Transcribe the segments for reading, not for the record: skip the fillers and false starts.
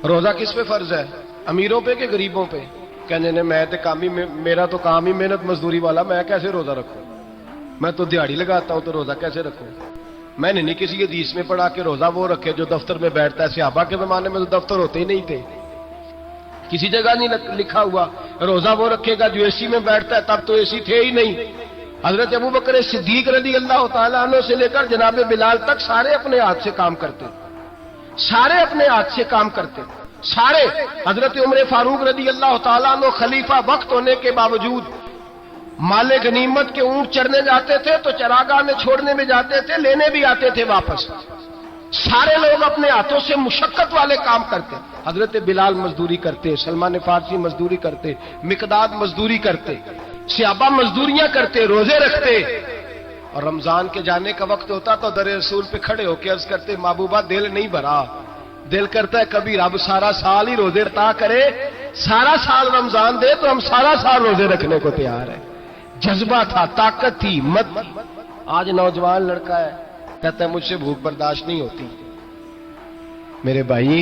روزہ کس پہ فرض ہے؟ امیروں پہ کہ غریبوں پہ؟ کہنے نے میں تو کام ہی میرا تو کام ہی محنت مزدوری والا، میں کیسے روزہ رکھوں؟ میں تو دیہڑی لگاتا ہوں تو روزہ کیسے رکھوں؟ میں نے نہیں کسی حدیث میں پڑھا کہ روزہ وہ رکھے جو دفتر میں بیٹھتا ہے۔ صحابہ کے زمانے میں تو دفتر ہوتے ہی نہیں تھے، کسی جگہ نہیں لکھا ہوا روزہ وہ رکھے گا جو اے سی میں بیٹھتا ہے، تب تو اے سی تھے ہی نہیں۔ حضرت ابوبکر صدیق رضی اللہ تعالیٰ عنہ سے لے کر جناب بلال تک سارے اپنے ہاتھ سے کام کرتے، سارے اپنے ہاتھ سے کام کرتے، سارے۔ حضرت عمر فاروق رضی اللہ تعالیٰ عنہ خلیفہ وقت ہونے کے باوجود مال غنیمت کے اونٹ چرنے جاتے تھے تو چراگاہ میں چھوڑنے میں جاتے تھے، لینے بھی آتے تھے واپس۔ سارے لوگ اپنے ہاتھوں سے مشقت والے کام کرتے۔ حضرت بلال مزدوری کرتے، سلمان فارسی مزدوری کرتے، مقداد مزدوری کرتے، صحابہ مزدوریاں کرتے، روزے رکھتے۔ اور رمضان کے جانے کا وقت ہوتا تو در رسول پہ کھڑے ہو کے عرض کرتے محبوبہ دل نہیں بھرا، دل کرتا ہے کبھی رب سارا سال ہی روزے عطا کرے، سارا سال رمضان دے تو ہم سارا سال روزے رکھنے کو تیار ہیں۔ جذبہ تھا، طاقت تھی، ہمت تھی۔ آج نوجوان لڑکا ہے کہتا ہے مجھ سے بھوک برداشت نہیں ہوتی۔ میرے بھائی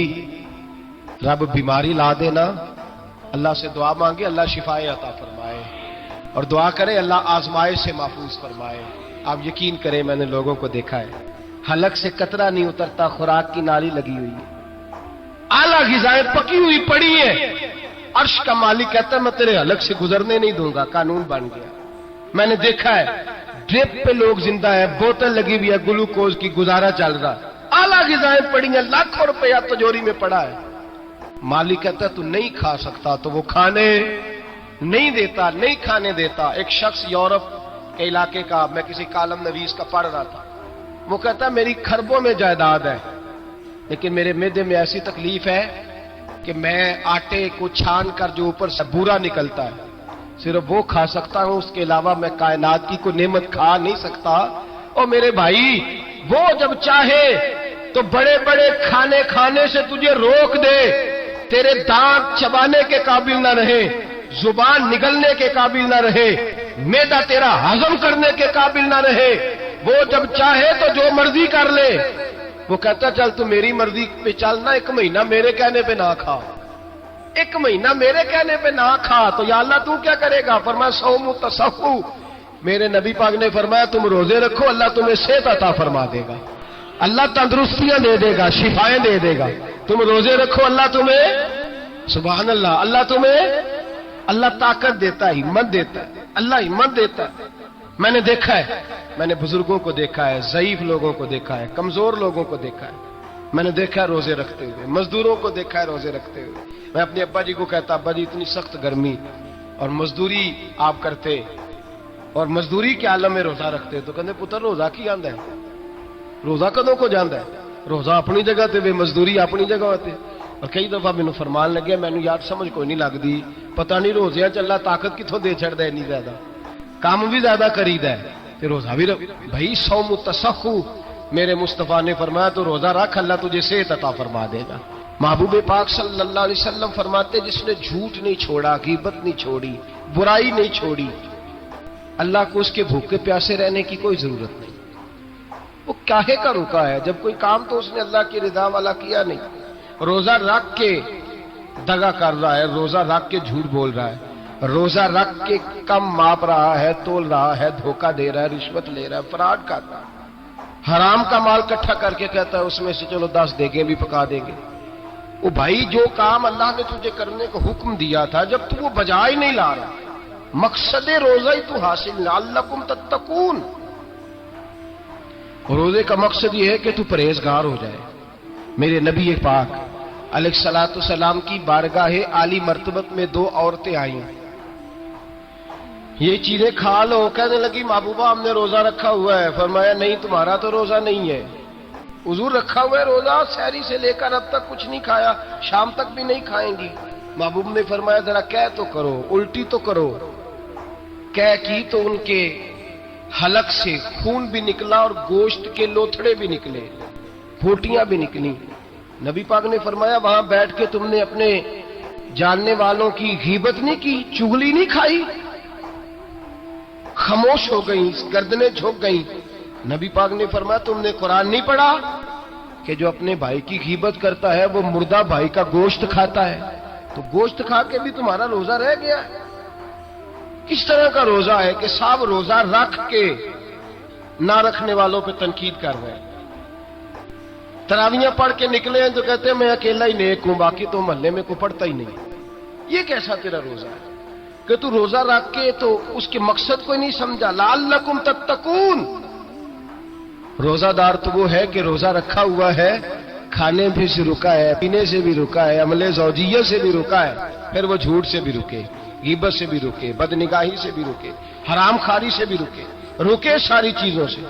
رب بیماری لا دینا، اللہ سے دعا مانگے اللہ شفائے عطا فرمائے، اور دعا کرے اللہ آزمائش سے محفوظ فرمائے۔ آپ یقین کریں میں نے لوگوں کو دیکھا ہے حلق سے قطرہ نہیں اترتا، خوراک کی نالی لگی ہوئی ہے، اعلیٰ غذائیں پکی ہوئی پڑی ہیں، عرش کا مالک کہتا ہے میں تیرے حلق سے گزرنے نہیں دوں گا، قانون بن گیا۔ میں نے دیکھا ہے ڈرپ پہ لوگ زندہ ہے، بوتل لگی ہوئی ہے گلوکوز کی، گزارا چل رہا، اعلیٰ غذائیں پڑی ہیں، لاکھوں روپیہ تجوری میں پڑا ہے۔ مالک کہتا ہے تو نہیں کھا سکتا تو وہ کھانے نہیں دیتا، نہیں کھانے دیتا۔ ایک شخص یورپ کے علاقے کا، میں کسی کالم نویس کا پڑھ رہا تھا، وہ کہتا ہے میری خربوں میں جائیداد ہے لیکن میرے معدے میں ایسی تکلیف ہے کہ میں آٹے کو چھان کر جو اوپر سے بورا نکلتا ہے صرف وہ کھا سکتا ہوں، اس کے علاوہ میں کائنات کی کوئی نعمت کھا نہیں سکتا۔ اور میرے بھائی وہ جب چاہے تو بڑے بڑے کھانے کھانے سے تجھے روک دے، تیرے دانت چبانے کے قابل نہ رہے، زبان نگلنے کے قابل نہ رہے، معدہ تیرا ہضم کرنے کے قابل نہ رہے، وہ جب چاہے تو جو مرضی کر لے۔ وہ کہتا چل تو میری مرضی پہ چلنا، ایک مہینہ میرے کہنے پہ نہ کھا، ایک مہینہ میرے کہنے پہ نہ کھا، تو یا اللہ تو کیا کرے گا؟ فرمایا صوم تصحو، میرے نبی پاک نے فرمایا تم روزے رکھو اللہ تمہیں صحت عطا فرما دے گا، اللہ تندرستیاں دے دے گا، شفائیں دے دے گا۔ تم روزے رکھو اللہ تمہیں، سبحان اللہ، اللہ تمہیں، اللہ طاقت دیتا ہے، ہمت دیتا ہے، اللہ ہمت دیتا ہے۔ میں نے دیکھا ہے، میں نے بزرگوں کو دیکھا ہے، ضعیف لوگوں کو دیکھا ہے، کمزور لوگوں کو دیکھا ہے، میں نے دیکھا ہے روزے رکھتے ہوئے، مزدوروں کو دیکھا ہے روزے رکھتے ہوئے۔ میں اپنے ابا جی کو کہتا ابا جی اتنی سخت گرمی اور مزدوری آپ کرتے اور مزدوری کے عالم میں روزہ رکھتے تو کہتے پتر روزہ کی آندا ہے، روزہ کدوں کو جاندا ہے، روزہ اپنی جگہ تے وے مزدوری اپنی جگہ ہوتے۔ اور کئی دفعہ مینوں فرمان لگیا، مینوں یار سمجھ کوئی نہیں لگتی، پتہ نہیں روزیاں چ اللہ طاقت کتوں دے چھڑدا ہے، نہیں زیادہ کام بھی زیادہ کریدا ہے تے روزہ بھی بھائی صوم تصحو، میرے مصطفیٰ نے فرمایا تو روزہ رکھ اللہ تجھے صحت عطا فرما دے گا۔ محبوب پاک صلی اللہ علیہ وسلم فرماتے جس نے جھوٹ نہیں چھوڑا، غیبت نہیں چھوڑی، برائی نہیں چھوڑی، اللہ کو اس کے بھوکے پیاسے رہنے کی کوئی ضرورت نہیں۔ وہ کاہے کا رکا ہے جب کوئی کام تو اس نے اللہ کی رضا والا کیا نہیں۔ روزہ رکھ کے دغا کر رہا ہے، روزہ رکھ کے جھوٹ بول رہا ہے، روزہ رکھ کے کم ماپ رہا ہے، تول رہا ہے، دھوکہ دے رہا ہے، رشوت لے رہا ہے، فراڈ کر رہا ہے، حرام کا مال اکٹھا کر کے کہتا ہے اس میں سے چلو 10 دیگیں بھی پکا دیں گے۔ وہ بھائی جو کام اللہ نے تجھے کرنے کو حکم دیا تھا جب تو وہ بجا ہی نہیں لا رہا، مقصد روزہ ہی تو حاصل لعلکم تتقون، روزے کا مقصد یہ ہے کہ تو پرہیزگار ہو جائے۔ میرے نبی پاک علیہ الصلوۃ والسلام کی بارگاہ عالی مرتبت میں 2 عورتیں آئیں، یہ چیزیں کھا لو، کہنے لگی محبوبہ ہم نے روزہ رکھا ہوا ہے۔ فرمایا نہیں تمہارا تو روزہ نہیں ہے، حضور رکھا ہوا ہے روزہ، سحری سے لے کر اب تک کچھ نہیں کھایا، شام تک بھی نہیں کھائیں گی۔ محبوب نے فرمایا ذرا کہہ تو کرو، الٹی تو کرو۔ کہہ کی تو ان کے حلق سے خون بھی نکلا اور گوشت کے لوتھڑے بھی نکلے، پھوٹیاں بھی نکلی۔ نبی پاک نے فرمایا وہاں بیٹھ کے تم نے اپنے جاننے والوں کی غیبت نہیں کی، چغلی نہیں کھائی؟ خاموش ہو گئیں، گردنیں جھک گئیں۔ نبی پاک نے فرمایا تم نے قرآن نہیں پڑھا؟ کہ جو اپنے بھائی کی غیبت کرتا ہے وہ مردہ بھائی کا گوشت کھاتا ہے، تو گوشت کھا کے بھی تمہارا روزہ رہ گیا ہے۔ کس طرح کا روزہ ہے کہ صاحب روزہ رکھ کے نہ رکھنے والوں پہ تنقید کر رہے ہیں؟ تراویاں پڑھ کے نکلے ہیں تو کہتے ہیں میں اکیلا ہی نیک ہوں، باقی تو محلے میں کوئی پڑھتا ہی نہیں۔ یہ کیسا تیرا روزہ ہے کہ تو روزہ رکھ کے تو اس کے مقصد کو نہیں سمجھا؟ لعلکم تتقون۔ روزہ دار تو وہ ہے کہ روزہ رکھا ہوا ہے، کھانے بھی سے رکا ہے، پینے سے بھی رکا ہے، عمل زوجیہ سے بھی رکا ہے، پھر وہ جھوٹ سے بھی رکے، غیبت سے بھی رکے، بدنگاہی سے بھی رکے، حرام خواری سے بھی رکے ساری چیزوں سے۔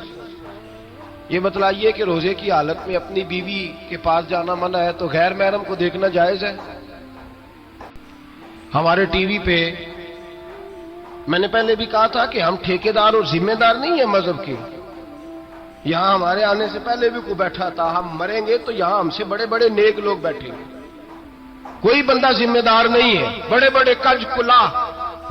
یہ بتلائیے کہ روزے کی حالت میں اپنی بیوی کے پاس جانا منع ہے تو غیر محرم کو دیکھنا جائز ہے؟ ہمارے ٹی وی پہ میں نے پہلے بھی کہا تھا کہ ہم ٹھیکیدار اور ذمہ دار نہیں ہیں مذہب کے۔ یہاں ہمارے آنے سے پہلے بھی کوئی بیٹھا تھا، ہم مریں گے تو یہاں ہم سے بڑے بڑے نیک لوگ بیٹھیں گے، کوئی بندہ ذمہ دار نہیں ہے۔ بڑے بڑے کج کلا،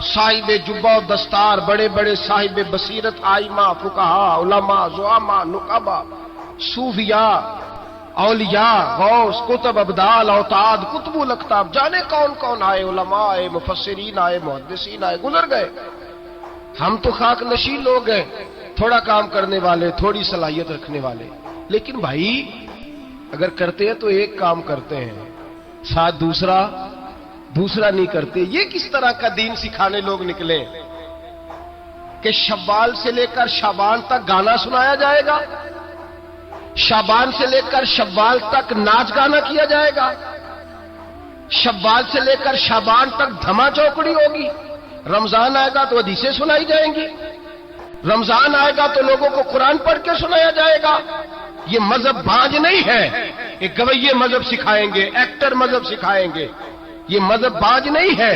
صاحب جبہ و دستار، بڑے بڑے صاحب بصیرت، آئمہ، فقہاء، علماء، زعماء، نقبا، صوفیاء، اولیاء، غوث، کتب، ابدال، اوتاد، کتب الاقطاب، جانے کون کون آئے، علماء آئے، مفسرین آئے، محدثین آئے، گزر گئے۔ ہم تو خاک نشین لوگ ہیں، تھوڑا کام کرنے والے، تھوڑی صلاحیت رکھنے والے۔ لیکن بھائی اگر کرتے ہیں تو ایک کام کرتے ہیں، ساتھ دوسرا نہیں کرتے۔ یہ کس طرح کا دین سکھانے لوگ نکلے کہ شوال سے لے کر شعبان تک گانا سنایا جائے گا، شعبان سے لے کر شوال تک ناچ گانا کیا جائے گا، شوال سے لے کر شعبان تک دھما چوکڑی ہوگی، رمضان آئے گا تو حدیثیں سنائی جائیں گی، رمضان آئے گا تو لوگوں کو قرآن پڑھ کے سنایا جائے گا۔ یہ مذہب بانج نہیں ہے، ایک گویے مذہب سکھائیں گے، ایکٹر مذہب سکھائیں گے۔ یہ مذہب بانج نہیں ہے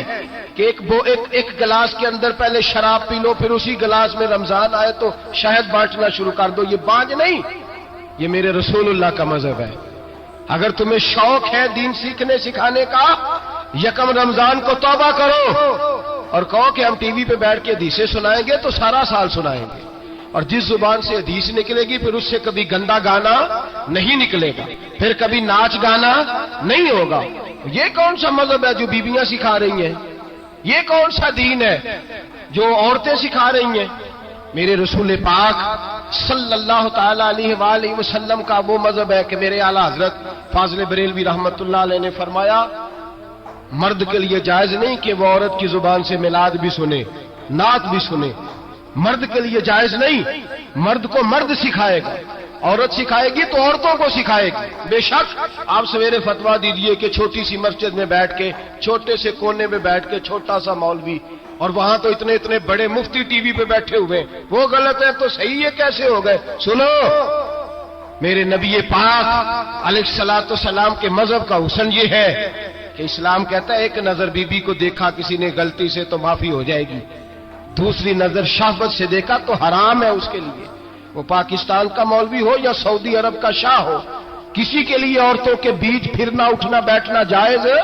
کہ ایک گلاس کے اندر پہلے شراب پی لو، پھر اسی گلاس میں رمضان آئے تو شہد بانٹنا شروع کر دو۔ یہ بانج نہیں، یہ میرے رسول اللہ کا مذہب ہے۔ اگر تمہیں شوق ہے دین سیکھنے سکھانے کا، یکم رمضان کو توبہ کرو اور کہو کہ ہم ٹی وی پہ بیٹھ کے حدیثیں سنائیں گے تو سارا سال سنائیں گے، اور جس زبان سے حدیث نکلے گی پھر اس سے کبھی گندا گانا نہیں نکلے گا، پھر کبھی ناچ گانا نہیں ہوگا۔ یہ کون سا مذہب ہے جو بیویاں سکھا رہی ہیں؟ یہ کون سا دین ہے جو عورتیں سکھا رہی ہیں؟ میرے رسول پاک صلی اللہ تعالی علیہ وآلہ وسلم کا وہ مذہب ہے کہ میرے اعلیٰ حضرت فاضل بریلوی رحمت اللہ علیہ نے فرمایا، مرد کے لیے جائز نہیں کہ وہ عورت کی زبان سے میلاد بھی سنے، نعت بھی سنے۔ مرد کے لیے جائز نہیں، مرد کو مرد سکھائے گا، عورت سکھائے گی تو عورتوں کو سکھائے گی۔ بے شک آپ سویرے فتویٰ دیجئے کہ چھوٹی سی مسجد میں بیٹھ کے، چھوٹے سے کونے میں بیٹھ کے چھوٹا سا مولوی، اور وہاں تو اتنے بڑے مفتی ٹی وی پہ بیٹھے ہوئے، وہ غلط ہے تو صحیح ہے کیسے ہو گئے؟ سنو، میرے نبی پاک علیہ الصلوۃ والسلام کے مذہب کا حسن یہ ہے کہ اسلام کہتا ہے ایک نظر بی بی کو دیکھا کسی نے غلطی سے تو معافی ہو جائے گی، دوسری نظر شہوت سے دیکھا تو حرام ہے اس کے لیے، وہ پاکستان کا مولوی ہو یا سعودی عرب کا شاہ ہو، کسی کے لیے عورتوں کے بیچ پھرنا اٹھنا بیٹھنا جائز ہے؟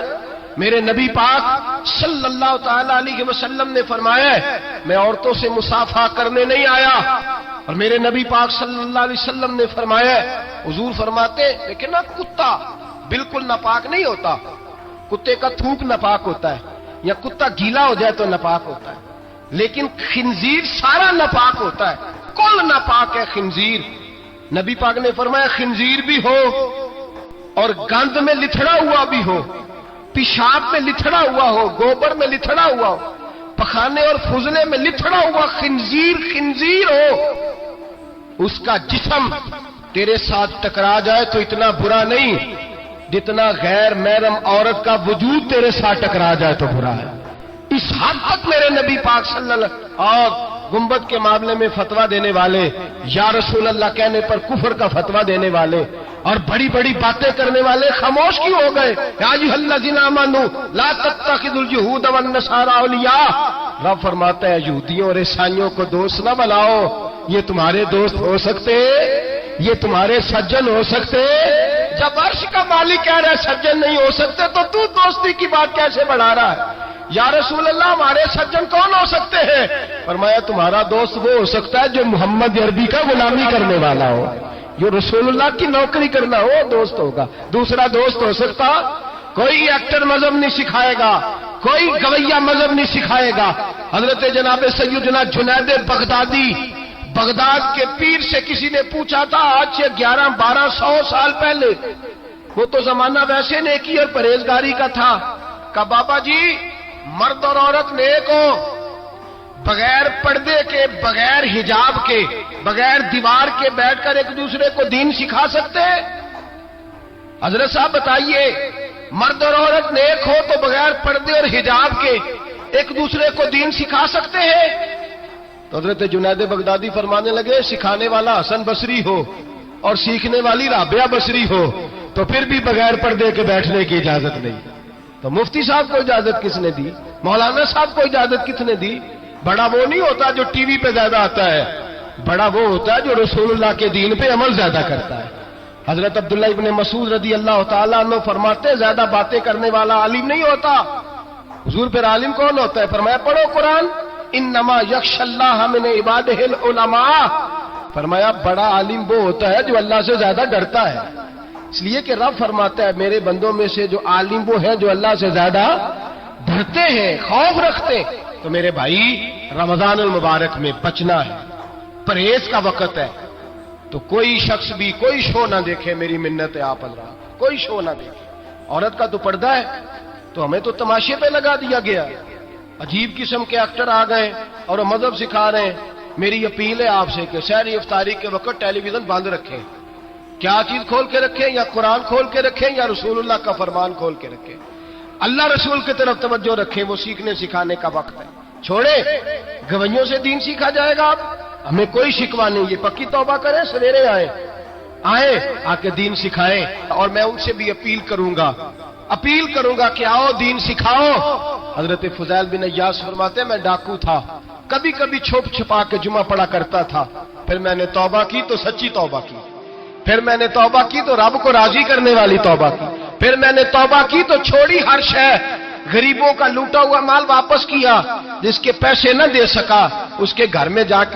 میرے نبی پاک صلی اللہ تعالی علیہ وسلم نے فرمایا ہے میں عورتوں سے مصافحہ کرنے نہیں آیا، اور میرے نبی پاک صلی اللہ علیہ وسلم نے فرمایا ہے، حضور فرماتے لیکن نا کتا بالکل ناپاک نہیں ہوتا، کتے کا تھوک ناپاک ہوتا ہے، یا کتا گیلا ہو جائے تو ناپاک ہوتا ہے، لیکن خنزیر سارا ناپاک ہوتا ہے، کل ناپاک ہے خنزیر۔ نبی پاک نے فرمایا خنزیر بھی ہو اور گند میں لتھڑا ہوا بھی ہو، پیشاب میں لتھڑا ہوا ہو، گوبر میں لتھڑا ہوا ہو، پخانے اور فضلے میں لتھڑا ہوا خنزیر ہو، اس کا جسم تیرے ساتھ ٹکرا جائے تو اتنا برا نہیں جتنا غیر محرم عورت کا وجود تیرے ساتھ ٹکرا جائے تو برا ہے۔ اس حد تک میرے نبی پاک صلی اللہ اور گنبد کے معاملے میں فتویٰ دینے والے، یا رسول اللہ کہنے پر کفر کا فتویٰ دینے والے اور بڑی بڑی باتیں کرنے والے خاموش کیوں ہو گئے؟ یا ایھا الذین آمنوا لا تتخذوا اليہود والنصارى اولیاء، رب فرماتا ہے یہودیوں اور عیسائیوں کو دوست نہ بناؤ، یہ تمہارے دوست ہو سکتے، یہ تمہارے سجن ہو سکتے؟ جب عرش کا مالک کہہ رہا ہے سجن نہیں ہو سکتے تو دوستی کی بات کیسے بڑھا رہا ہے؟ یا رسول اللہ ہمارے سجن کون ہو سکتے ہیں؟ فرمایا تمہارا دوست وہ ہو سکتا ہے جو محمد عربی کا غلامی کرنے والا ہو، جو رسول اللہ کی نوکری کرنا وہ دوست ہوگا. دوسرا دوست ہو سکتا؟ کوئی ایکٹر مذہب نہیں سکھائے گا, کوئی گویہ مذہب نہیں سکھائے گا. حضرت جناب سیدنا جنید بغدادی, بغداد کے پیر سے کسی نے پوچھا تھا آج سے 1100-1200 سال پہلے, وہ تو زمانہ ویسے نیکی اور پرہیزگاری کا تھا, کہ بابا جی مرد اور عورت نیک ہو, بغیر پردے کے, بغیر حجاب کے, بغیر دیوار کے بیٹھ کر ایک دوسرے کو دین سکھا سکتے ہیں؟ حضرت صاحب بتائیے, مرد اور عورت نیک ہو تو بغیر پردے اور حجاب کے ایک دوسرے کو دین سکھا سکتے ہیں؟ تو حضرت جنید بغدادی فرمانے لگے سکھانے والا حسن بصری ہو اور سیکھنے والی رابعہ بصری ہو تو پھر بھی بغیر پردے کے بیٹھنے کی اجازت نہیں. تو مفتی صاحب کو اجازت کس نے دی؟ مولانا صاحب کو اجازت کس نے دی؟ بڑا وہ نہیں ہوتا جو ٹی وی پہ زیادہ آتا ہے, بڑا وہ ہوتا ہے جو رسول اللہ کے دین پہ عمل زیادہ کرتا ہے. حضرت عبداللہ ابن مسعود رضی اللہ تعالیٰ عنہ فرماتے زیادہ باتیں کرنے والا عالم نہیں ہوتا. حضور پھر عالم کون ہوتا ہے؟ فرمایا پڑھو قرآن, انما یخشی اللہ من عبادہ العلماء. فرمایا بڑا عالم وہ ہوتا ہے جو اللہ سے زیادہ ڈرتا ہے. اس لیے کہ رب فرماتا ہے میرے بندوں میں سے جو عالم وہ ہیں جو اللہ سے زیادہ ڈرتے ہیں, خوف رکھتے ہیں. تو میرے بھائی رمضان المبارک میں بچنا ہے, پرہیز کا وقت ہے, تو کوئی شخص بھی کوئی شو نہ دیکھے, میری منت ہے آپ اللہ, کوئی شو نہ دیکھے. عورت کا تو پردہ ہے, تو ہمیں تو تماشے پہ لگا دیا گیا. عجیب قسم کے ایکٹر آ گئے اور وہ مذہب سکھا رہے ہیں. میری اپیل ہے آپ سے کہ سحری افطاری کے وقت ٹیلی ویژن بند رکھیں. کیا چیز کھول کے رکھیں؟ یا قرآن کھول کے رکھیں یا رسول اللہ کا فرمان کھول کے رکھیں. اللہ رسول کی طرف توجہ رکھیں, وہ سیکھنے سکھانے کا وقت ہے. چھوڑے گویوں سے دین سیکھا جائے گا. ہمیں کوئی شکوہ نہیں, یہ پکی توبہ کریں, سویرے آئیں آ کے دین سکھائیں. اور میں ان سے بھی اپیل کروں گا کہ آؤ دین سکھاؤ. حضرت فضیل بن ایاس فرماتے ہیں میں ڈاکو تھا, کبھی کبھی چھپ چھپا کے جمعہ پڑھا کرتا تھا, پھر میں نے توبہ کی تو سچی توبہ کی, پھر میں نے توبہ کی تو رب کو راضی کرنے والی توبہ کی, پھر میں نے توبہ کی تو چھوڑی ہر شے, غریبوں کا لوٹا ہوا مال واپس کیا, جس کے پیسے نہ دے سکا اس کے گھر میں جا کے